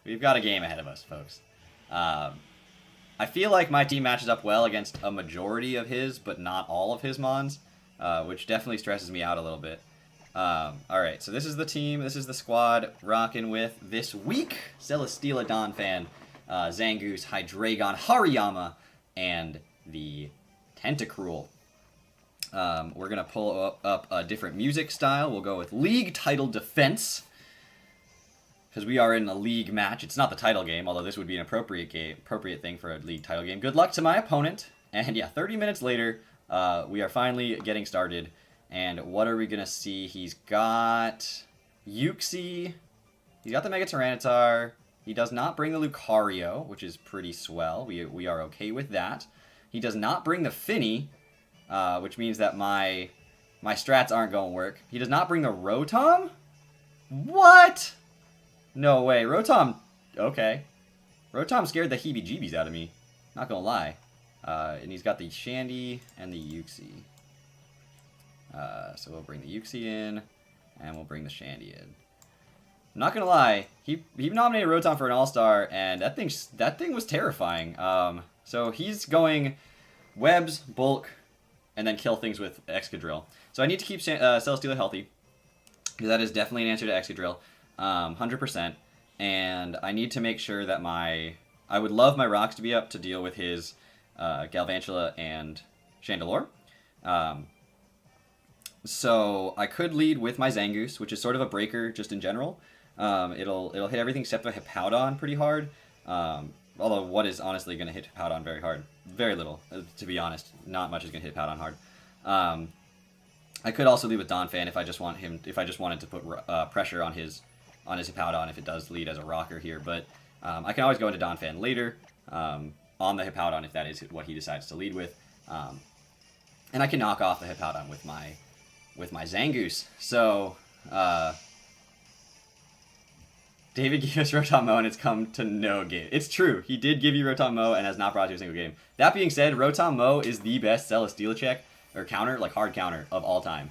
We've got a game ahead of us, folks. I feel like my team matches up well against a majority of his, but not all of his mons, which definitely stresses me out a little bit. Alright, so this is the team, this is the squad rocking with this week Celesteela Donphan, Zangoose, Hydreigon, Hariyama, and the Tentacruel. We're going to pull up a different music style. We'll go with League Title Defense, because we are in a league match. It's not the title game, although this would be an appropriate thing for a league title game. Good luck to my opponent. And yeah, 30 minutes later, we are finally getting started. And what are we going to see? He's got Uxie. He's got the Mega Tyranitar. He does not bring the Lucario, which is pretty swell. We are okay with that. He does not bring the Finny, which means that my strats aren't going to work. He does not bring the Rotom? What? No way. Rotom, okay. Rotom scared the heebie-jeebies out of me. Not going to lie. And he's got the Shandy and the Uxie. So we'll bring the Uxie in, and we'll bring the Shandy in. I'm not gonna lie, he nominated Rotom for an All-Star, and that thing was terrifying. So he's going Webs, Bulk, and then kill things with Excadrill. So I need to keep Celesteela healthy, because that is definitely an answer to Excadrill, 100%. And I need to make sure that I would love my rocks to be up to deal with his Galvantula and Chandelure. So I could lead with my Zangoose, which is sort of a breaker just in general. It'll hit everything except for Hippowdon pretty hard. Although what is honestly going to hit Hippowdon very hard? Very little, to be honest. Not much is going to hit Hippowdon hard. I could also lead with Donphan if I just wanted to put pressure on his Hippowdon if it does lead as a rocker here. But I can always go into Donphan later on the Hippowdon if that is what he decides to lead with. And I can knock off the Hippowdon with my Zangoose. So, David gave us Rotom Mow and it's come to no game. It's true. He did give you Rotom Mow and has not brought you a single game. That being said, Rotom Mow is the best Celesteela check, or counter, like hard counter, of all time.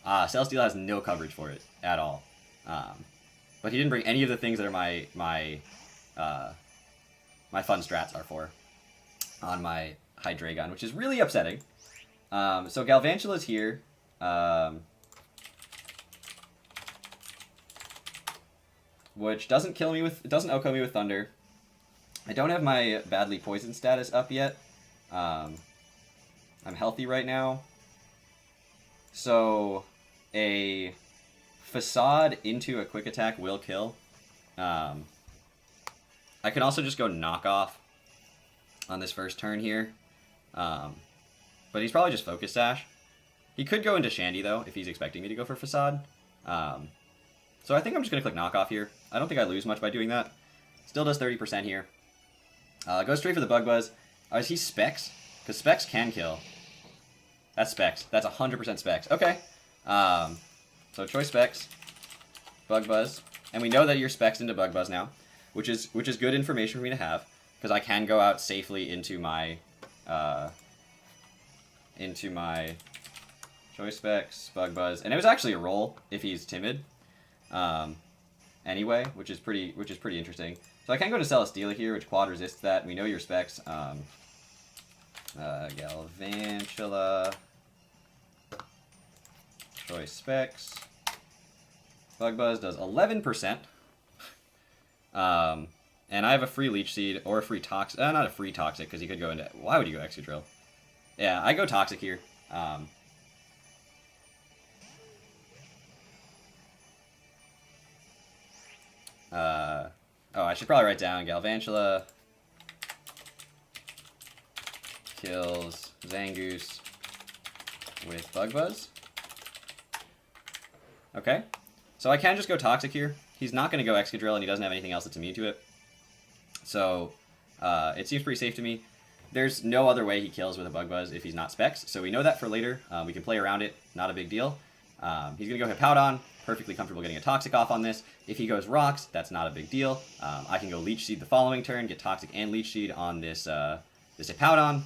Celesteela has no coverage for it at all. But he didn't bring any of the things that are my fun strats are for on my Hydreigon, which is really upsetting. So Galvantula's here. Which doesn't kill me with, it doesn't OHKO me with Thunder. I don't have my badly poisoned status up yet. I'm healthy right now. So a Facade into a quick attack will kill. I can also just go knock off on this first turn here. But he's probably just Focus Sash. He could go into Shandy, though, if he's expecting me to go for Facade. So I think I'm just going to click Knock Off here. I don't think I lose much by doing that. Still does 30% here. Go straight for the Bug Buzz. Is he Specs? Because Specs can kill. That's Specs. That's 100% Specs. Okay. So Choice Specs, Bug Buzz. And we know that you're Specs into Bug Buzz now, which is good information for me to have, because I can go out safely into my Choice Specs, Bug Buzz, and it was actually a roll if he's timid. Anyway, which is pretty interesting. So I can go to Celesteela here, which quad resists that. We know your Specs. Galvantula, Choice Specs, Bug Buzz does 11%. And I have a free Leech Seed or a free Toxic. Not a free Toxic, because he could go into. Why would you go Excadrill? Yeah, I go Toxic here. I should probably write down Galvantula kills Zangoose with Bug Buzz. Okay. So I can just go Toxic here. He's not going to go Excadrill, and he doesn't have anything else that's immune to it. So it seems pretty safe to me. There's no other way he kills with a Bug Buzz if he's not Specs, so we know that for later. We can play around it. Not a big deal. He's going to go Hippowdon. Perfectly comfortable getting a Toxic off on this. If he goes Rocks, that's not a big deal. I can go Leech Seed the following turn, get Toxic and Leech Seed on this this Hippowdon.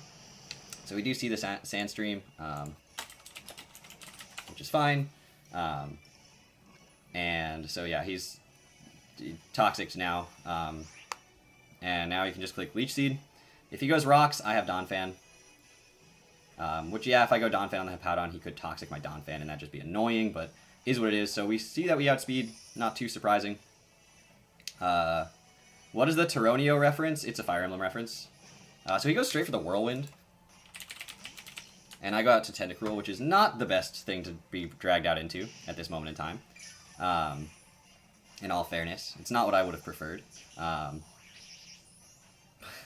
So we do see the Sandstream, which is fine. And so yeah, he's Toxic now. And now you can just click Leech Seed. If he goes Rocks, I have Donphan. Which, yeah, if I go Donphan on the Hippowdon, he could Toxic my Donphan, and that'd just be annoying, but is what it is. So we see that we outspeed, not too surprising. What is the Tyronio reference? It's a Fire Emblem reference. So he goes straight for the Whirlwind. And I go out to Tentacruel, which is not the best thing to be dragged out into at this moment in time. In all fairness. It's not what I would have preferred.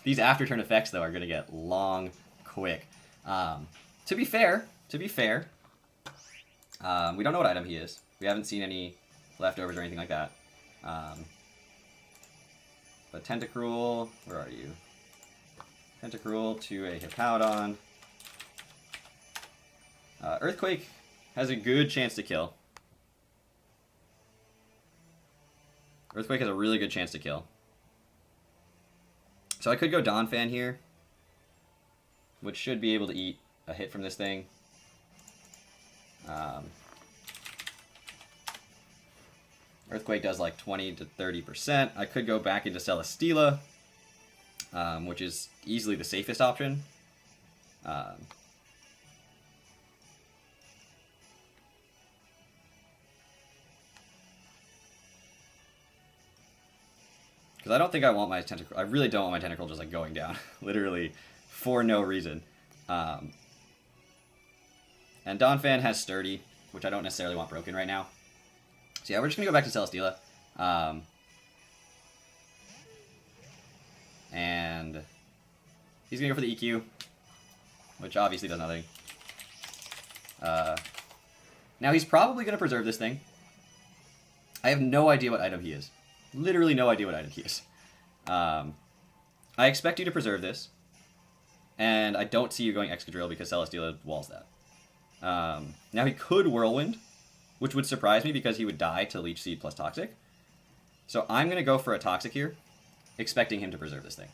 These after-turn effects, though, are going to get long, quick. To be fair, we don't know what item he is. We haven't seen any leftovers or anything like that. But Tentacruel, where are you? Tentacruel to a Hippowdon. Earthquake has a good chance to kill. Earthquake has a really good chance to kill. So I could go Donphan here, which should be able to eat a hit from this thing. Earthquake does like 20 to 30%. I could go back into Celesteela, which is easily the safest option. Because I don't think I want my Tentacruel. I really don't want my Tentacruel just like going down, literally, for no reason. And Donphan has Sturdy, which I don't necessarily want broken right now. So yeah, we're just gonna go back to Celesteela. And he's gonna go for the EQ, which obviously does nothing. Now he's probably gonna preserve this thing. I have no idea what item he is. Literally no idea what item he is. I expect you to preserve this. And I don't see you going Excadrill because Celesteela walls that. Now he could Whirlwind, which would surprise me because he would die to Leech Seed plus Toxic. So I'm going to go for a Toxic here, expecting him to preserve this thing.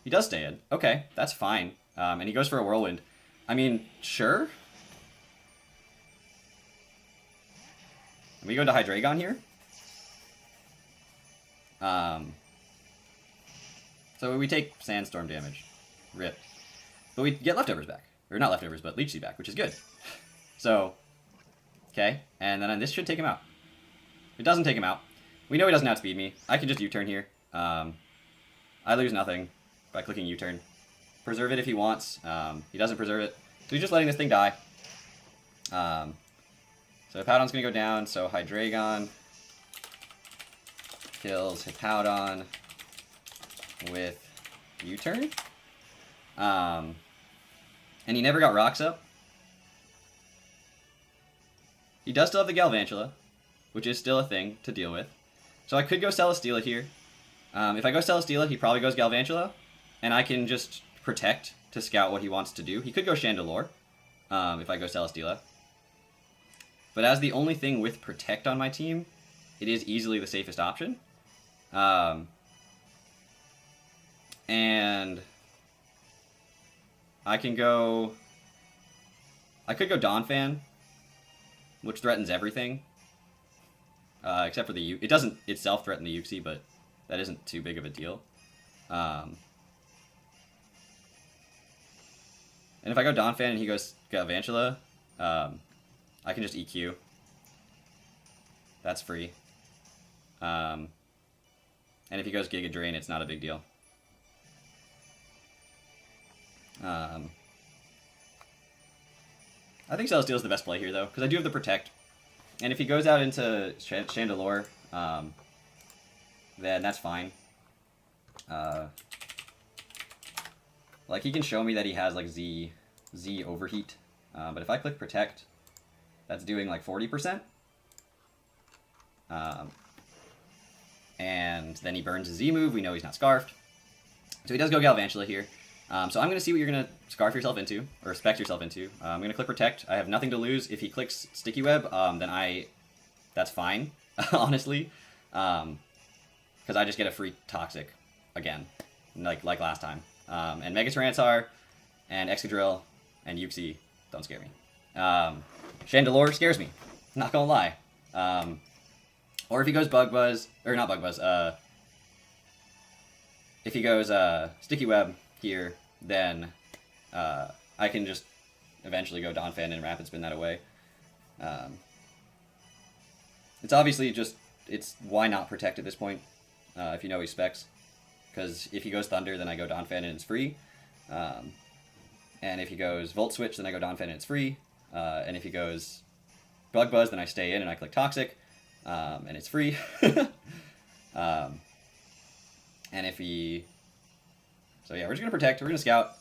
He does stay in. Okay, that's fine. And he goes for a Whirlwind. I mean, sure. And we go into Hydreigon here. So we take Sandstorm damage. Rip. But we get leftovers back. Or not leftovers, but Leech Seed back, which is good. So, okay. And then this should take him out. It doesn't take him out. We know he doesn't outspeed me. I can just U-turn here. I lose nothing by clicking U-turn. Preserve it if he wants. He doesn't preserve it. So he's just letting this thing die. So Hippowdon's going to go down. So Hydreigon kills Hippowdon with U-turn. And he never got rocks up. He does still have the Galvantula, which is still a thing to deal with. So I could go Celesteela here. If I go Celesteela, he probably goes Galvantula, and I can just protect to scout what he wants to do. He could go Chandelure if I go Celesteela. But as the only thing with Protect on my team, it is easily the safest option. And I could go Donphan, which threatens everything. Except for the it doesn't itself threaten the Uxie, but that isn't too big of a deal. And if I go Donphan and he goes Galvantula, I can just EQ. That's free. And if he goes Giga Drain, it's not a big deal. I think Celesteela's the best play here, though, because I do have the Protect. And if he goes out into Chandelure, then that's fine. Like, he can show me that he has, like, Z Overheat. But if I click Protect, that's doing, like, 40%. And then he burns a Z move. We know he's not Scarfed. So he does go Galvantula here. So I'm going to see what you're going to Scarf yourself into, or Spec yourself into. I'm going to click Protect. I have nothing to lose. If he clicks Sticky Web, then that's fine, honestly. Because I just get a free Toxic again, like last time. And Mega Tyranitar, and Excadrill, and Uxie don't scare me. Chandelure scares me, not going to lie. Or if he goes Bug Buzz, or not Bug Buzz, if he goes Sticky Web here, then I can just eventually go Donphan and Rapid Spin that away. It's obviously just, it's why not protect at this point, if you know he specs. Because if he goes Thunder, then I go Donphan and it's free. And if he goes Volt Switch, then I go Donphan and it's free. And if he goes Bug Buzz, then I stay in and I click Toxic, and it's free. And if he... So yeah, we're just going to protect, we're going to scout.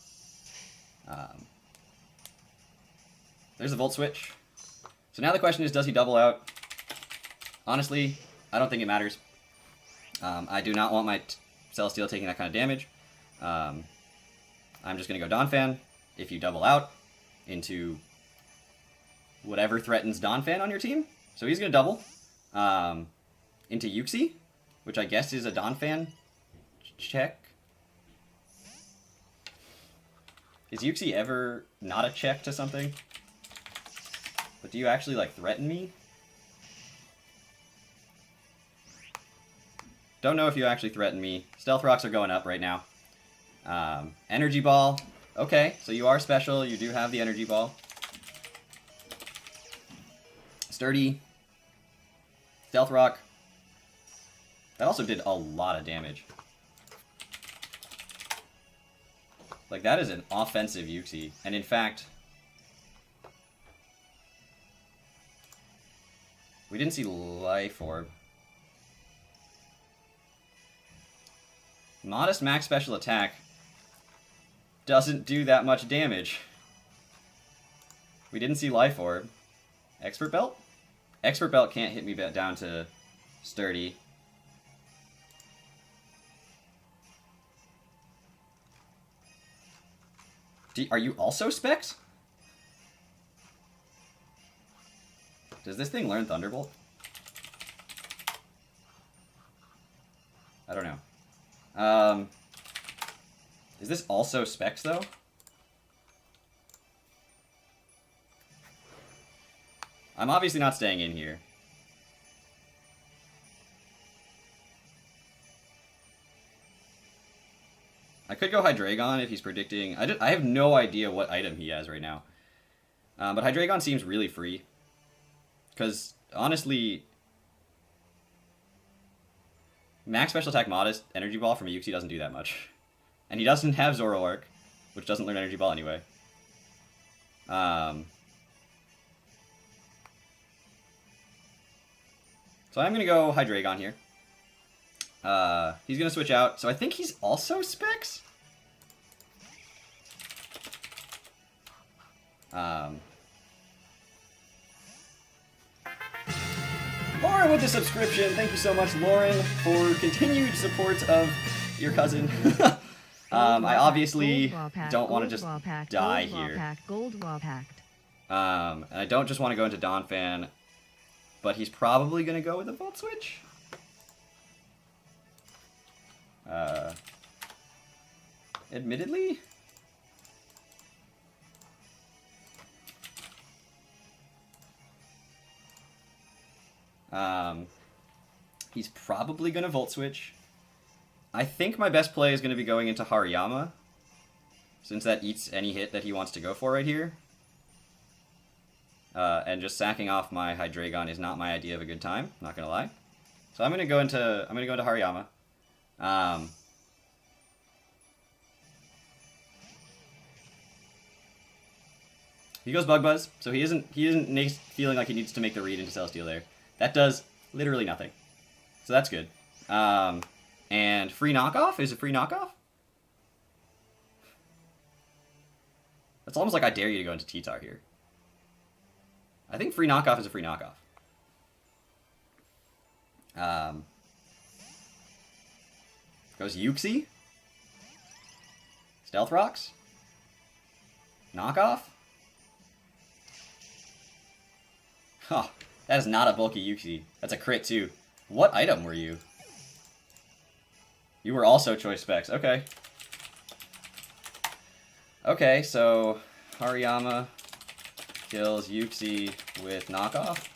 There's the Volt Switch. So now the question is, does he double out? Honestly, I don't think it matters. I do not want my Celesteal taking that kind of damage. I'm just going to go Donphan. If you double out into whatever threatens Donphan on your team. So he's going to double into Uxie, which I guess is a Donphan check. Is Uxie ever not a check to something? But do you actually, like, threaten me? Don't know if you actually threaten me. Stealth Rocks are going up right now. Energy Ball. Okay, so you are special. You do have the Energy Ball. Sturdy. Stealth Rock. That also did a lot of damage. Like, that is an offensive Uxie. And in fact, we didn't see Life Orb. Modest max special attack doesn't do that much damage. We didn't see Life Orb. Expert Belt? Expert Belt can't hit me down to Sturdy. Are you also Specs? Does this thing learn Thunderbolt? I don't know. Is this also Specs, though? I'm obviously not staying in here. I could go Hydreigon if he's predicting... I have no idea what item he has right now. But Hydreigon seems really free. Because, honestly... Max Special Attack Modest Energy Ball from a Uxie doesn't do that much. And he doesn't have Zoroark, which doesn't learn Energy Ball anyway. So I'm going to go Hydreigon here. He's going to switch out. So I think he's also Specs? Lauren with the subscription. Thank you so much, Lauren, for continued support of your cousin. I obviously don't want to just die here. And I don't just want to go into Donphan, but he's probably going to go with a Volt Switch. Admittedly, he's probably going to Volt Switch. I think my best play is going to be going into Hariyama, since that eats any hit that he wants to go for right here. And just sacking off my Hydreigon is not my idea of a good time, not gonna lie. So I'm gonna go into Hariyama. He goes Bug Buzz, so he isn't feeling like he needs to make the read into Celesteal there. That does literally nothing. So that's good. And free knockoff? Is it free knockoff? It's almost like I dare you to go into T-Tar here. I think free knockoff is a free knockoff. Goes Uxie. Stealth Rocks. Knockoff. Huh. That is not a bulky Uxie. That's a crit too. What item were you? You were also Choice Specs. Okay. Okay, so Hariyama kills Uxie with knockoff.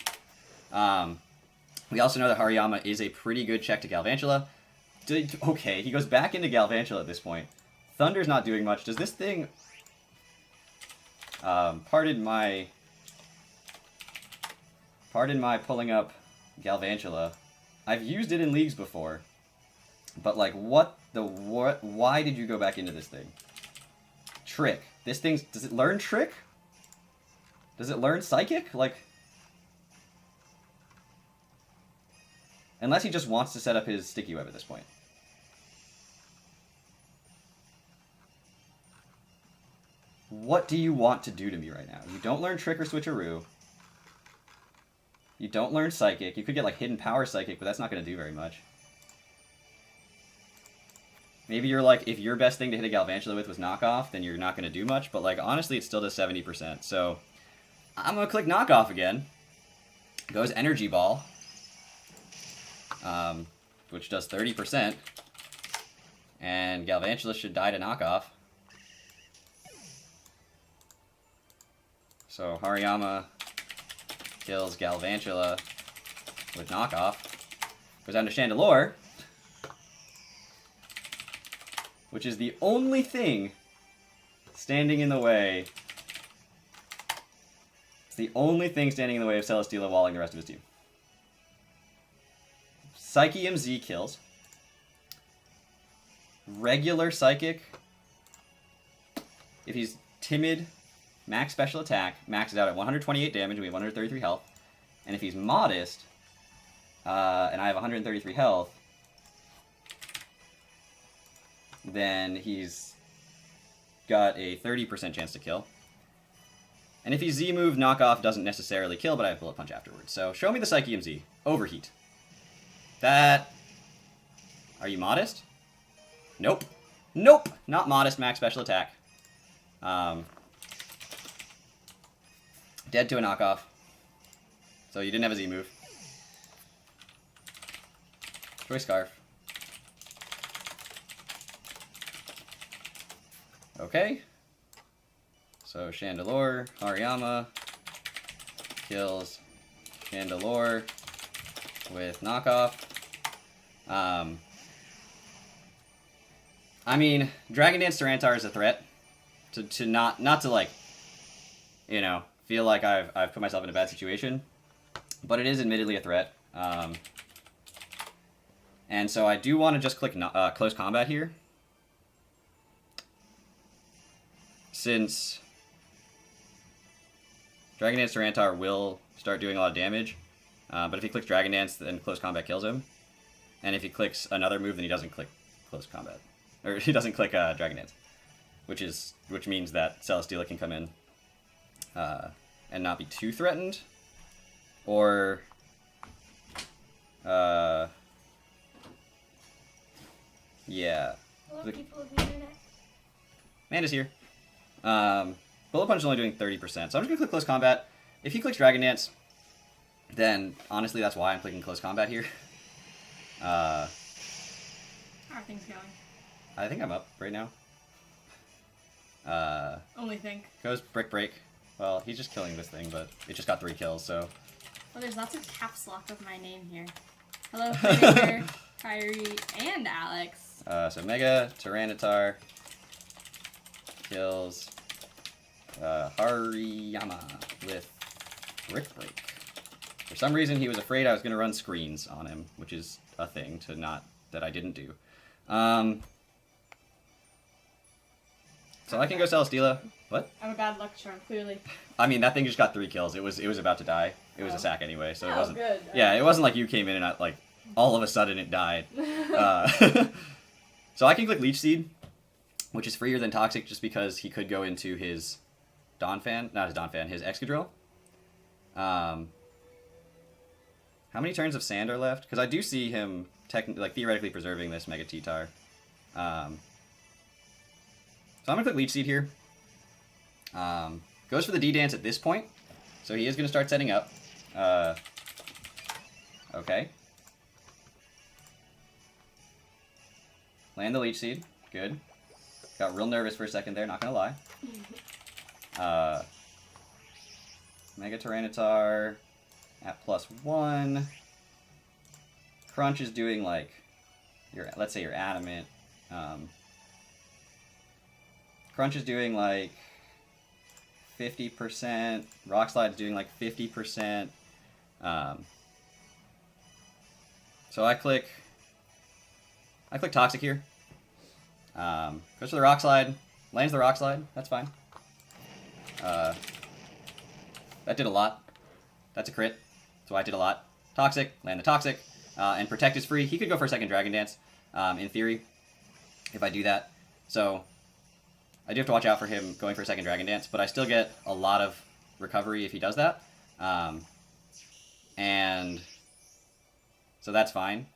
We also know that Hariyama is a pretty good check to Galvantula. Okay, he goes back into Galvantula at this point. Thunder's not doing much. Does this thing... pardon my pulling up Galvantula. I've used it in leagues before. But, like, why did you go back into this thing? Trick. This thing's... Does it learn Trick? Does it learn Psychic? Like... Unless he just wants to set up his Sticky Web at this point. What do you want to do to me right now? You don't learn Trick or Switcheroo. You don't learn Psychic. You could get, like, Hidden Power Psychic, but that's not going to do very much. Maybe you're like, if your best thing to hit a Galvantula with was Knockoff, then you're not going to do much. But, like, honestly, it still does 70%. So, I'm going to click Knockoff again. Goes Energy Ball. Which does 30%. And Galvantula should die to Knockoff. So, Hariyama kills Galvantula with Knockoff. Goes down to Chandelure. Which is the only thing standing in the way. It's the only thing standing in the way of Celesteela walling the rest of his team. Psyche MZ kills. Regular Psychic. If he's timid, max special attack, maxes out at 128 damage, and we have 133 health. And if he's modest, and I have 133 health, then he's got a 30% chance to kill. And if he's Z-move, Knockoff doesn't necessarily kill, but I have Bullet Punch afterwards. So show me the Psyche MZ. Overheat. That... Are you modest? Nope. Nope! Not modest, max special attack. Dead to a Knockoff. So you didn't have a Z-move. Choice Scarf. Okay. So Chandelure, Hariyama kills Chandelure with Knockoff. I mean, Dragon Dance Tyranitar is a threat. To not to, like, you know, feel like I've put myself in a bad situation. But it is admittedly a threat. And so I do want to just click Close Combat here. Since Dragon Dance Tyranitar will start doing a lot of damage. But if he clicks Dragon Dance, then Close Combat kills him. And if he clicks another move, then he doesn't click Close Combat. Or he doesn't click Dragon Dance. Which means that Celesteela can come in and not be too threatened. Or... yeah. Hello, people of the internet. Amanda's here. Bullet Punch is only doing 30%, so I'm just going to click Close Combat. If he clicks Dragon Dance, then honestly that's why I'm clicking Close Combat here. How are things going? I think I'm up right now. Only think. Goes Brick Break. Well, he's just killing this thing, but it just got 3 kills, so... Well, there's lots of caps lock of my name here. Hello, Fraser, Kyrie, and Alex. So Mega Tyranitar kills Hariyama with Brick Break. For some reason, he was afraid I was going to run screens on him, which is a thing that I didn't do. So I can go Celesteela. What? I'm a bad luck charm, clearly. I mean, that thing just got 3 kills. It was about to die. It was a sack anyway, so it wasn't. Good. Yeah, it wasn't like you came in and like all of a sudden it died. So I can click Leech Seed, which is freer than Toxic, just because he could go into his his Excadrill. How many turns of Sand are left? Because I do see him theoretically preserving this Mega T-Tar. So I'm gonna click Leech Seed here. Goes for the D-Dance at this point, so he is gonna start setting up. Okay. Land the Leech Seed. Good. Got real nervous for a second there, not gonna lie. Mega Tyranitar at +1. Crunch is doing like let's say your adamant. Crunch is doing like 50%. Rock Slide is doing like 50%. So I click Toxic here. Goes for the Rock Slide, lands the Rock Slide. That's fine. That did a lot. That's a crit. So I did a lot. Toxic, land the Toxic, and Protect is free. He could go for a second Dragon Dance, in theory, if I do that. So I do have to watch out for him going for a second Dragon Dance, but I still get a lot of recovery if he does that. And so that's fine.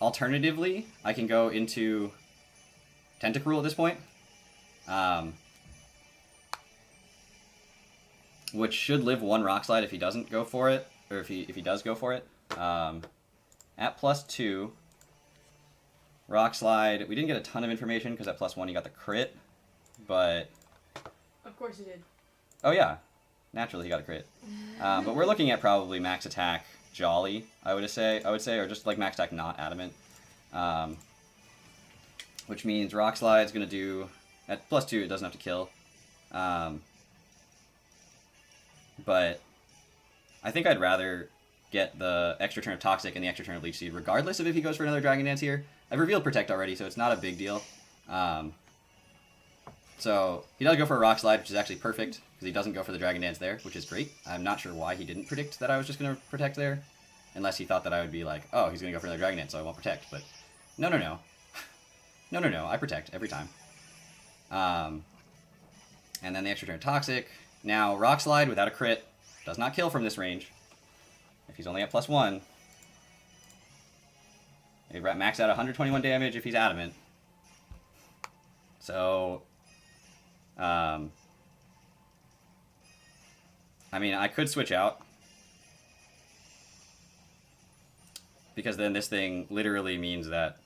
Alternatively, I can go into Tentacruel at this point, which should live one Rock Slide if he doesn't go for it, or if he does go for it. At +2, Rock Slide, we didn't get a ton of information because at +1 he got the crit, but... Of course he did. Oh yeah, naturally he got a crit. But we're looking at probably max attack Jolly, I would say, or just like max attack not Adamant. Which means Rock Slide's going to do, at +2 it doesn't have to kill. But I think I'd rather get the extra turn of Toxic and the extra turn of Leech Seed, regardless of if he goes for another Dragon Dance here. I've revealed Protect already, so it's not a big deal. So he does go for a Rock Slide, which is actually perfect, because he doesn't go for the Dragon Dance there, which is great. I'm not sure why he didn't predict that I was just going to Protect there, unless he thought that I would be like, oh, he's going to go for another Dragon Dance, so I won't Protect. But no. No, I Protect every time. And then the extra turn of Toxic. Now, Rock Slide without a crit does not kill from this range. If he's only at +1. He max out 121 damage if he's Adamant. So, I mean, I could switch out. Because then this thing literally means that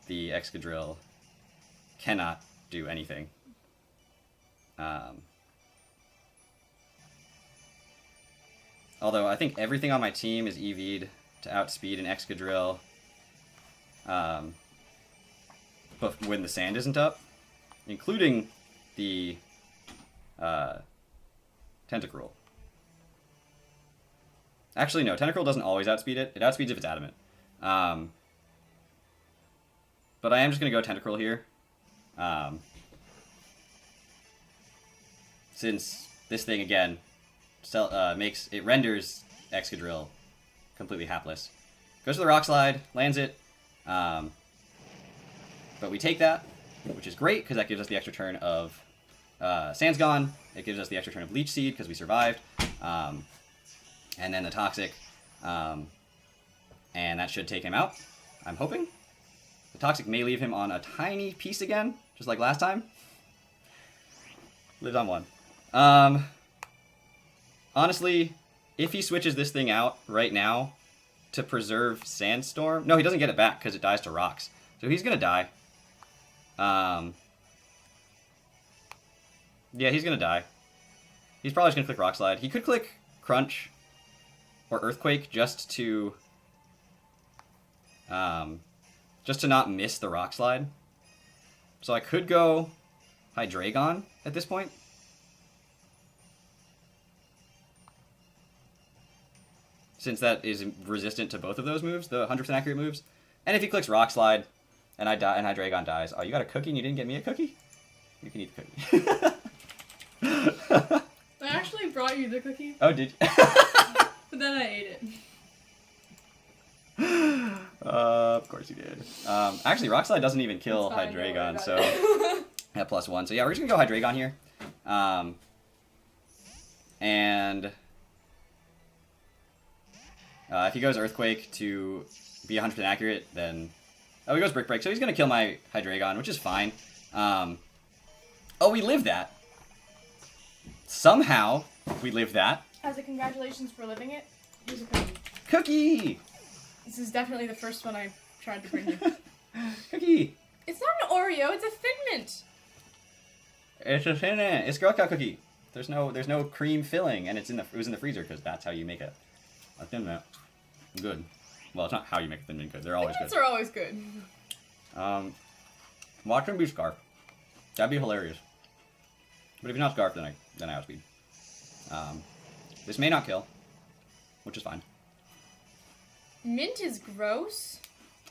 the Excadrill cannot do anything. Although I think everything on my team is EV'd to outspeed an Excadrill, but when the sand isn't up, including the Tentacruel. Actually, no, Tentacruel doesn't always outspeed it. It outspeeds if it's Adamant. But I am just going to go Tentacruel here. Since this thing, again, renders Excadrill completely hapless. Goes to the Rock Slide, lands it. But we take that, which is great, because that gives us the extra turn of Sand's Gone. It gives us the extra turn of Leech Seed, because we survived. And then the Toxic. And that should take him out, I'm hoping. The Toxic may leave him on a tiny piece again, just like last time. Lives on 1. Honestly, if he switches this thing out right now to preserve Sandstorm... No, he doesn't get it back because it dies to rocks. So he's going to die. Yeah, he's going to die. He's probably just going to click Rock Slide. He could click Crunch or Earthquake just to not miss the Rock Slide. So I could go Hydreigon at this point. Since that is resistant to both of those moves, the 100% accurate moves. And if he clicks Rock Slide and I die and Hydreigon dies, oh, you got a cookie and you didn't get me a cookie? You can eat the cookie. I actually brought you the cookie. Oh, did you? But then I ate it. Of course you did. Actually, Rock Slide doesn't even kill Hydreigon, so at +1. So yeah, we're just gonna go Hydreigon here. And if he goes Earthquake to be 100% accurate, then... Oh, he goes Brick Break, so he's going to kill my Hydreigon, which is fine. Oh, we lived that. Somehow, we lived that. As a congratulations for living it, here's a cookie. Cookie! This is definitely the first one I tried to bring you. Cookie! It's not an Oreo, it's a Figment! It's a Figment. It's Girl Scout cookie. There's no cream filling, and it was in the freezer, because that's how you make a Figment. good. Well, it's not how you make a thin mint good. They're always Mints good. are always good. Watch him be Scarf. That'd be hilarious. But if you're not Scarf, then I outspeed. This may not kill, which is fine. Mint is gross.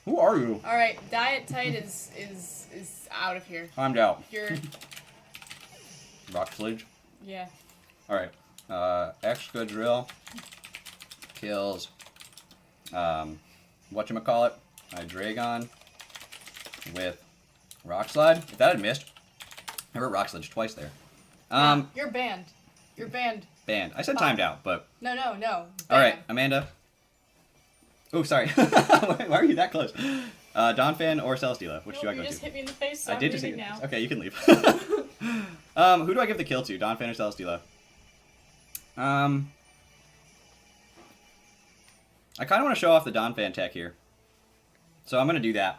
Who are you? All right, Diet Tight is out of here. Timed out. You're Rock Sledge. yeah. Alright. Excadrill kills whatchamacallit, Hydreigon with Rock Slide. If that had missed, I wrote Rock Sledge twice there. You're banned. You're banned. Banned. I said timed out, but No. alright, Amanda. Oh, sorry. Why are you that close? Donphan or Celesteela? Which do I go You to? just hit me in the face, so I I'm did just hit leaving you. now. Okay, you can leave. Who do I give the kill to? Donphan or Celesteela? I kind of want to show off the Donphan tech here. So I'm going to do that.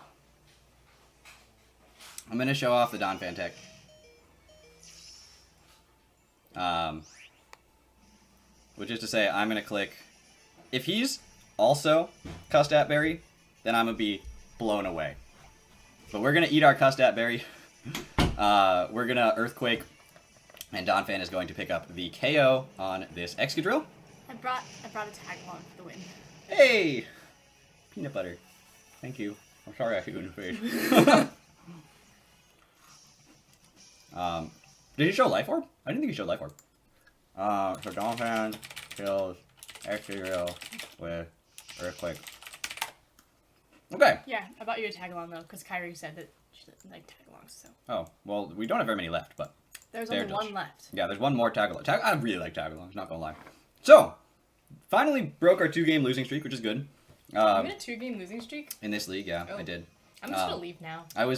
I'm going to show off the Donphan tech. Which is to say, I'm going to click... If he's also Custat Berry, then I'm going to be blown away. But we're going to eat our Custat Berry. We're going to Earthquake, and Donphan is going to pick up the KO on this Excadrill. I brought a tag along for the win. Hey! Peanut butter. Thank you. I'm sorry I hit you in the face. Did he show Life Orb? I didn't think he showed Life Orb. So Donphan kills Excadrill with Earthquake. Okay. Yeah, I bought you a tag along though, because Kyrie said that she doesn't like tag alongs. So Oh, well, we don't have very many left, but... there's There only it one is. left. Yeah, there's one more tag along. I really like tag alongs, not gonna lie. So, finally broke our 2-game losing streak, which is good. You had a 2-game losing streak? In this league, yeah, Oh. I did. I'm just gonna leave now. I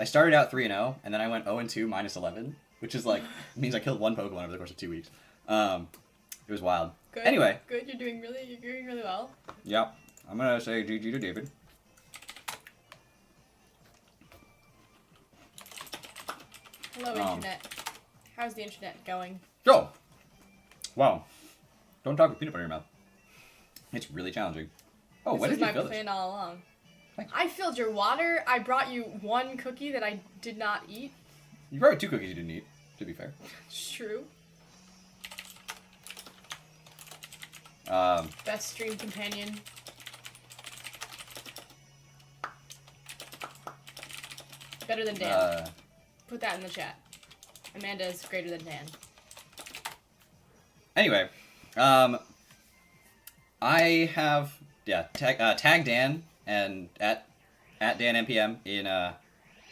started out 3-0, and then I went 0-2 minus 11, which is like, means I killed one Pokemon over the course of 2 weeks. It was wild. Good. Anyway. Good, you're doing really well. Yep. I'm gonna say GG to David. Hello, internet. How's the internet going? So, wow. Don't talk with peanut butter in your mouth. It's really challenging. Oh, when This did is you fill my this? plan all along. Thanks. I filled your water. I brought you one cookie that I did not eat. You brought 2 cookies you didn't eat, to be fair. It's true. Best stream companion. Better than Dan. Put that in the chat. Amanda is greater than Dan. Anyway, I have tag Dan and at Dan NPM in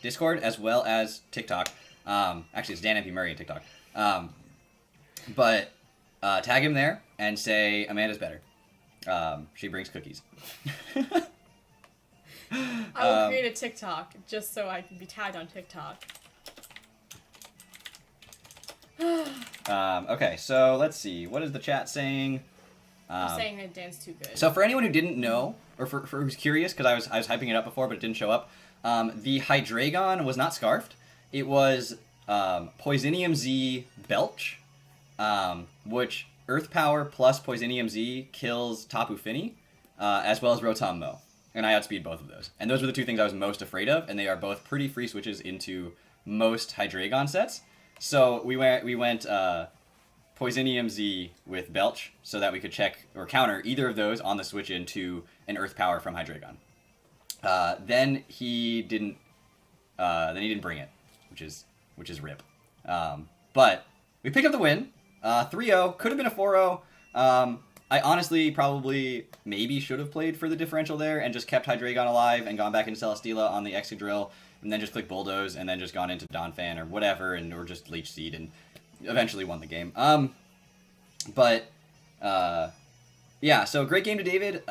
Discord as well as TikTok. Actually, it's Dan NP Murray in TikTok. But tag him there and say Amanda's better. She brings cookies. I will create a TikTok just so I can be tagged on TikTok. Okay, so let's see. What is the chat saying? I'm saying that Dan's too good. So for anyone who didn't know, or for who's curious, because I was hyping it up before, but it didn't show up, the Hydreigon was not Scarfed. It was Poisonium Z Belch, which Earth Power plus Poisonium Z kills Tapu Fini, as well as Rotom Mo. And I outspeed both of those. And those were the 2 things I was most afraid of, and they are both pretty free switches into most Hydreigon sets. So we went Poisonium Z with Belch so that we could check or counter either of those on the switch into an Earth Power from Hydreigon. Then he didn't bring it, which is rip. But we picked up the win. 3-0, could have been a 4-0. I honestly probably maybe should have played for the differential there and just kept Hydreigon alive and gone back into Celesteela on the Excadrill and then just clicked Bulldoze and then just gone into Donphan or whatever or just Leech Seed and eventually won the game. Yeah, so great game to David.